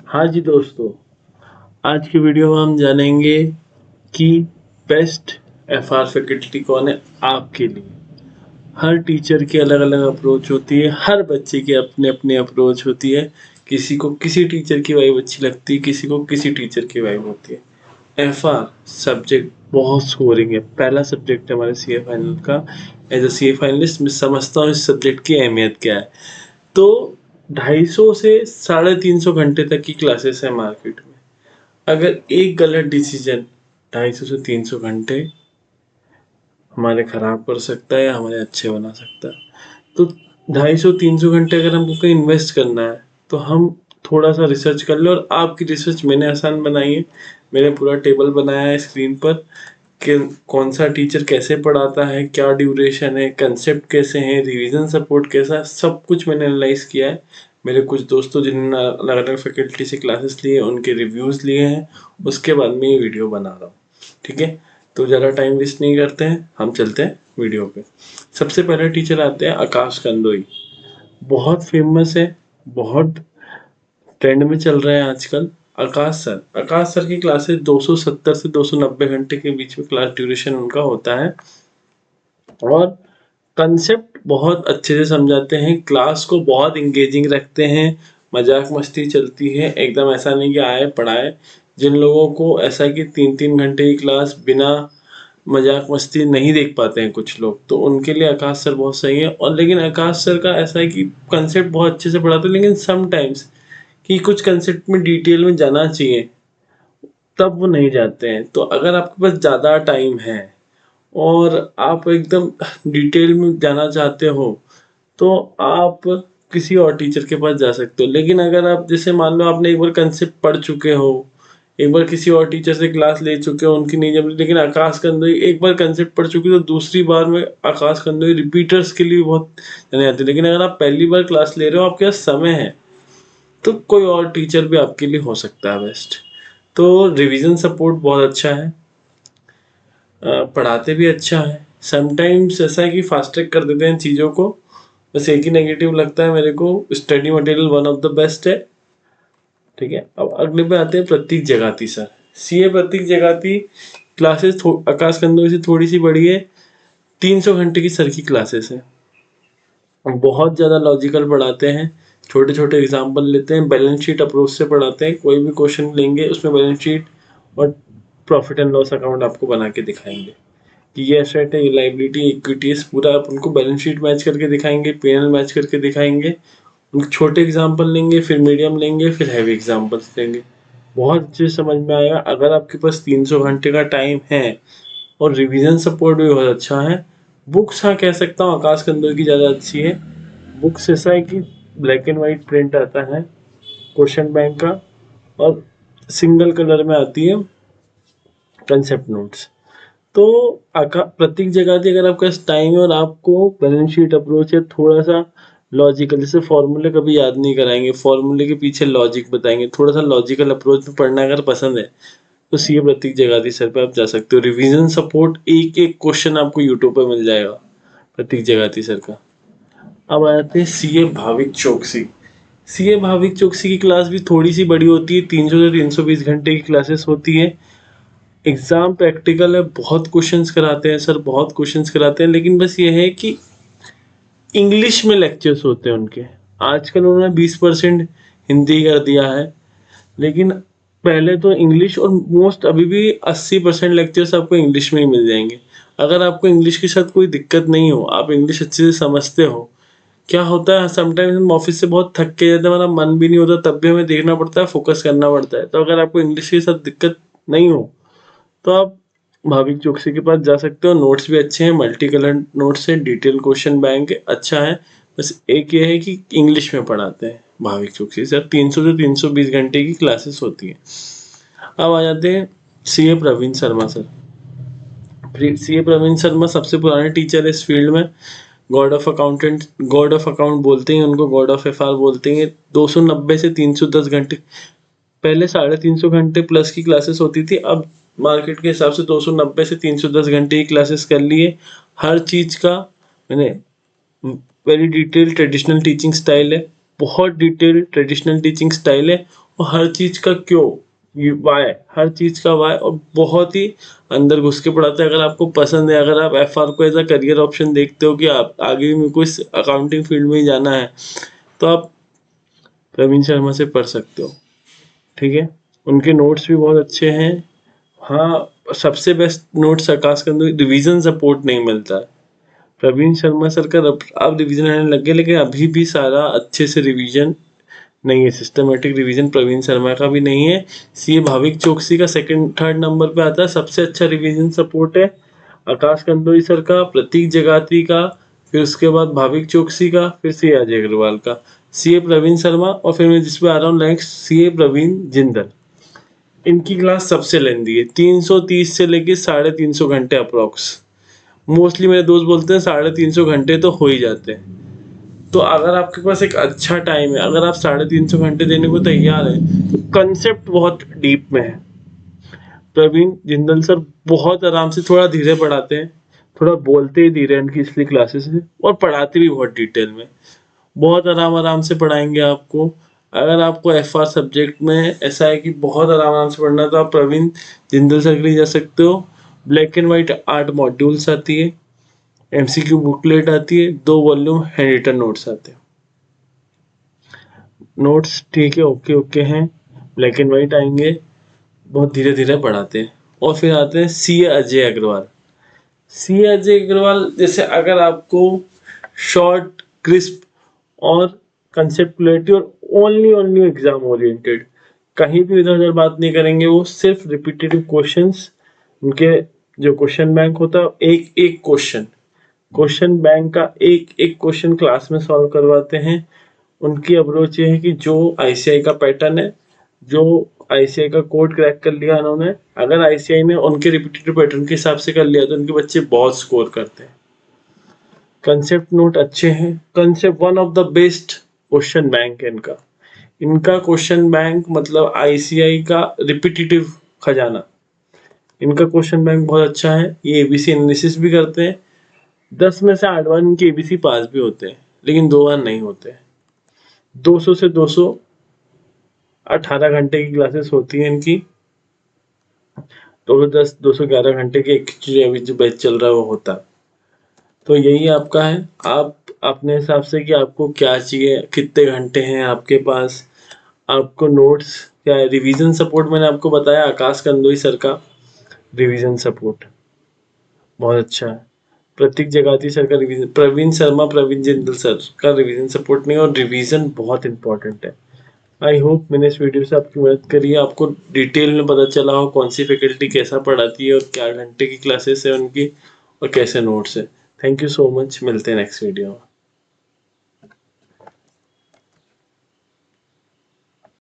हाँ जी दोस्तों, आज की वीडियो में हम जानेंगे कि बेस्ट एफआर फैकल्टी कौन है आपके लिए। हर टीचर की अलग अलग अप्रोच होती है, हर बच्चे की अपनी अपनी अप्रोच होती है। किसी को किसी टीचर की वाइब अच्छी लगती है, किसी को किसी टीचर की वाइब होती है। एफआर सब्जेक्ट बहुत स्कोरिंग है, पहला सब्जेक्ट है हमारे सीए फाइनल का। एज अ सीए फाइनलिस्ट मैं समझता हूँ इस सब्जेक्ट की अहमियत क्या है। तो 250 से 350 घंटे तक की क्लासेस है मार्केट में। अगर एक गलत डिसीजन 250 से 300 घंटे हमारे खराब कर सकता है या हमारे अच्छे बना सकता है। तो 250-300 घंटे अगर हमको कहीं इन्वेस्ट करना है तो हम थोड़ा सा रिसर्च कर ले। और आपकी रिसर्च मैंने आसान बनाई है, मैंने पूरा टेबल बनाया है स्क्रीन पर कि कौन सा टीचर कैसे पढ़ाता है, क्या ड्यूरेशन है, कंसेप्ट कैसे हैं, रिवीजन सपोर्ट कैसा है, सब कुछ मैंने एनालाइज किया है। मेरे कुछ दोस्तों जिन्होंने अलग अलग फैकल्टी से क्लासेस लिए उनके रिव्यूज़ लिए हैं, उसके बाद में ये वीडियो बना रहा हूँ। ठीक है, तो ज़्यादा टाइम वेस्ट नहीं करते हैं, हम चलते हैं वीडियो पे। सबसे पहले टीचर आते हैं आकाश कंदोई। बहुत फेमस है, बहुत ट्रेंड में चल रहे हैं आजकल। आकाश सर की क्लासेस 270 से 290 घंटे के बीच में क्लास ड्यूरेशन उनका होता है। और कंसेप्ट बहुत अच्छे से समझाते हैं, क्लास को बहुत इंगेजिंग रखते हैं, मजाक मस्ती चलती है, एकदम ऐसा नहीं कि आए पढ़ाए। जिन लोगों को ऐसा है कि 3-3 घंटे की क्लास बिना मजाक मस्ती नहीं देख पाते हैं कुछ लोग, तो उनके लिए आकाश सर बहुत सही है। और लेकिन आकाश सर का ऐसा है कि कंसेप्ट बहुत अच्छे से पढ़ाते हैं, लेकिन समटाइम्स कि कुछ कंसेप्ट में डिटेल में जाना चाहिए तब वो नहीं जाते हैं। तो अगर आपके पास ज़्यादा टाइम है और आप एकदम डिटेल में जाना चाहते हो तो आप किसी और टीचर के पास जा सकते हो। लेकिन अगर आप जैसे मान लो आपने एक बार कंसेप्ट पढ़ चुके हो, एक बार किसी और टीचर से क्लास ले चुके हो, उनकी नहीं जम रही, लेकिन आकाश कंदोई एक बार कंसेप्ट पढ़ चुके हो तो दूसरी बार में आकाश कंदोई रिपीटर्स के लिए बहुत जाने आती है। लेकिन अगर आप पहली बार क्लास ले रहे हो, आपके पास समय है, तो कोई और टीचर भी आपके लिए हो सकता है बेस्ट। तो रिवीजन सपोर्ट बहुत अच्छा है, पढ़ाते भी अच्छा है। समटाइम्स ऐसा है कि फास्ट ट्रैक कर देते हैं चीज़ों को। बस एक ही नेगेटिव लगता है मेरे को, study material one of the best है। ठीक है, अब अगले पे आते हैं प्रतीक जगाती सर। सीए प्रतीक जगाती क्लासेस आकाश कंदोई से थोड़ी सी बड़ी है। 300 घंटे की सर की क्लासेस है, बहुत ज़्यादा लॉजिकल पढ़ाते हैं, छोटे छोटे एग्जाम्पल लेते हैं, बैलेंस शीट अप्रोच से पढ़ाते हैं। कोई भी क्वेश्चन लेंगे उसमें बैलेंस शीट और प्रॉफिट एंड लॉस अकाउंट आपको बना के दिखाएंगे कि ये एसेट है, ये लाइबिलिटी, इक्विटीज, पूरा आप उनको बैलेंस शीट मैच करके दिखाएंगे, पीएनएल मैच करके दिखाएंगे। उनके छोटे एग्जाम्पल लेंगे, फिर मीडियम लेंगे, फिर हैवी एग्जाम्पल्स लेंगे। बहुत अच्छे से समझ में आएगा। अगर आपके पास 300 घंटे का टाइम है और रिवीजन सपोर्ट भी बहुत अच्छा है। बुक्स हाँ कह सकता हूँ आकाश कंदोई की ज़्यादा अच्छी है। बुक्स ऐसा है कि ब्लैक एंड वाइट प्रिंट आता है क्वेश्चन बैंक का, और सिंगल कलर में आती है कंसेप्ट नोट्स। तो प्रत्येक जगह थी, अगर आपके पास टाइम है और आपको बैलेंस शीट अप्रोच है, थोड़ा सा लॉजिकल, जैसे फॉर्मूले कभी याद नहीं कराएंगे, फॉर्मूले के पीछे लॉजिक बताएंगे, थोड़ा सा लॉजिकल अप्रोच में पढ़ना अगर पसंद है तो सीए प्रतीक जगाती सर पे आप जा सकते हो। रिवीजन सपोर्ट एक एक क्वेश्चन आपको यूट्यूब पे मिल जाएगा प्रतीक जगाती सर का। अब आते हैं सीए भाविक चौकसी। सीए भाविक चौकसी की क्लास भी थोड़ी सी बड़ी होती है, 300 से 320 घंटे की क्लासेस होती है। एग्जाम प्रैक्टिकल है, बहुत क्वेश्चंस कराते हैं सर, बहुत क्वेश्चंस कराते हैं, लेकिन बस ये है कि इंग्लिश में लेक्चर्स होते हैं उनके। आजकल उन्होंने 20% हिंदी कर दिया है, लेकिन पहले तो इंग्लिश, और मोस्ट अभी भी 80% लेक्चर्स आपको इंग्लिश में ही मिल जाएंगे। अगर आपको इंग्लिश के साथ कोई दिक्कत नहीं हो, आप इंग्लिश अच्छे से समझते हो, क्या होता है समटाइम्स हम ऑफिस से बहुत थक के जाते हैं, हमारा मन भी नहीं होता, तब भी हमें देखना पड़ता है, फोकस करना पड़ता है। तो अगर आपको इंग्लिश के साथ दिक्कत नहीं हो तो आप भाविक चौकसी के पास जा सकते हो। नोट्स भी अच्छे हैं, मल्टी कलर नोट्स है, डिटेल क्वेश्चन बैंक अच्छा है। बस एक ये है कि इंग्लिश में पढ़ाते हैं भाविक चौकसी सर। 300 से 320 घंटे की क्लासेस होती है। अब आ जाते हैं CA Praveen Sharma sir. CA Praveen Sharma सबसे पुराने टीचर है इस फील्ड में। God of accountant, god of account बोलते हैं उनको, गॉड ऑफ एफआर बोलते हैं। 290 से 310 घंटे, पहले 350 घंटे प्लस की क्लासेस होती थी, अब मार्केट के हिसाब से 290 से 310 घंटे की क्लासेस कर लिए। हर चीज का मैंने very detail traditional teaching style है। बहुत डिटेल ट्रेडिशनल टीचिंग स्टाइल है और हर चीज़ का क्यों, वाई, हर चीज़ का वाई, और बहुत ही अंदर घुस के पढ़ाते हैं। अगर आपको पसंद है, अगर आप एफआर को एज अ करियर ऑप्शन देखते हो कि आप आगे भी मेरे को इस अकाउंटिंग फील्ड में ही जाना है, तो आप प्रवीण शर्मा से पढ़ सकते हो। ठीक है, उनके नोट्स भी बहुत अच्छे हैं। हाँ, सबसे बेस्ट नोट्स आकाश के अंदर रिवीजन सपोर्ट नहीं मिलता है। प्रवीण शर्मा सर का अब रिवीजन आने लग गया, लेकिन अभी भी सारा अच्छे से रिवीजन नहीं है, सिस्टमेटिक रिवीजन प्रवीण शर्मा का भी नहीं है। सीए भाविक चौकसी का सेकंड थर्ड नंबर पे आता है, सबसे अच्छा रिवीजन सपोर्ट है आकाश कंदोई सर का, प्रतीक जगात्री का, फिर उसके बाद भाविक चौकसी का, फिर सीए अजय अग्रवाल का, सीए प्रवीण शर्मा, और फिर मैं जिसपे आ रहा हूँ नेक्स्ट सीए प्रवीण जिंदल। इनकी क्लास सबसे लेंदी है, 330 से लेके 350 घंटे अप्रोक्स। मोस्टली मेरे दोस्त बोलते हैं 350 घंटे तो हो ही जाते हैं। तो अगर आपके पास एक अच्छा टाइम है, अगर आप 350 घंटे देने को तैयार हैं, तो कंसेप्ट बहुत डीप में है। प्रवीण जिंदल सर बहुत आराम से, थोड़ा धीरे पढ़ाते हैं, थोड़ा बोलते ही धीरे इनकी इसलिए क्लासेस है, और पढ़ाते भी बहुत डिटेल में, बहुत आराम से पढ़ाएंगे आपको। अगर आपको एफआर सब्जेक्ट में ऐसा है कि बहुत आराम से पढ़ना है, तो आप प्रवीण जिंदल सर के लिए जा सकते हो। ब्लैक एंड व्हाइट 8 मॉड्यूल्स आती है, एमसीक्यू बुकलेट आती है, 2 वॉल्यूम हैंड रिटन नोट्स आते हैं। नोट्स ठीक है, ओके हैं, ब्लैक एंड व्हाइट आएंगे, बहुत धीरे धीरे पढ़ाते हैं। और फिर आते हैं सीए अजय अग्रवाल। सीए अजय अग्रवाल, जैसे अगर आपको शॉर्ट, क्रिस्प और कंसेप्ट क्लैरिटी और ओनली एग्जाम ओरिएंटेड, कहीं भी इधर उधर बात नहीं करेंगे, वो सिर्फ रिपीटेटिव क्वेश्चंस, उनके जो क्वेश्चन बैंक होता है, एक एक क्वेश्चन बैंक का एक एक क्वेश्चन क्लास में सॉल्व करवाते हैं। उनकी अप्रोच ये है कि जो आईसीआई का पैटर्न है, जो आईसीआई का कोड क्रैक कर लिया उन्होंने, अगर आईसीआई ने उनके रिपीटेटिव पैटर्न के हिसाब से कर लिया, तो उनके बच्चे बहुत स्कोर करते हैं। कंसेप्ट नोट अच्छे हैं, concept one of the best question bank है इनका। इनका क्वेश्चन बैंक मतलब आईसीआई का रिपीटेटिव खजाना। इनका क्वेश्चन बैंक बहुत अच्छा है, ये एबीसी एनालिसिस भी करते हैं। 10 में से 8 बार इनके एबीसी पास भी होते हैं, लेकिन 2 बार नहीं होते। 200 से 218 घंटे की क्लासेस होती हैं इनकी, 210 211 घंटे के एक अभी जो बैच चल रहा है वो होता। तो यही आपका है, आप अपने हिसाब से कि आपको क्या चाहिए, कितने घंटे हैं आपके पास, आपको नोट्स क्या है। रिवीजन सपोर्ट मैंने आपको बताया, आकाश कंदोई सर का रिवीजन सपोर्ट बहुत अच्छा है। प्रतीक जगाती सर का रिवीजन, प्रवीण शर्मा प्रवीण जिंदल सर का रिवीजन सपोर्ट नहीं, और रिवीजन बहुत इंपॉर्टेंट है। आई होप मैंने इस वीडियो से आपकी मदद करी है, आपको डिटेल में पता चला हो कौन सी फैकल्टी कैसा पढ़ाती है और क्या घंटे की क्लासेस है उनकी और कैसे नोट्स है। थैंक यू सो मच, मिलते हैं नेक्स्ट वीडियो में।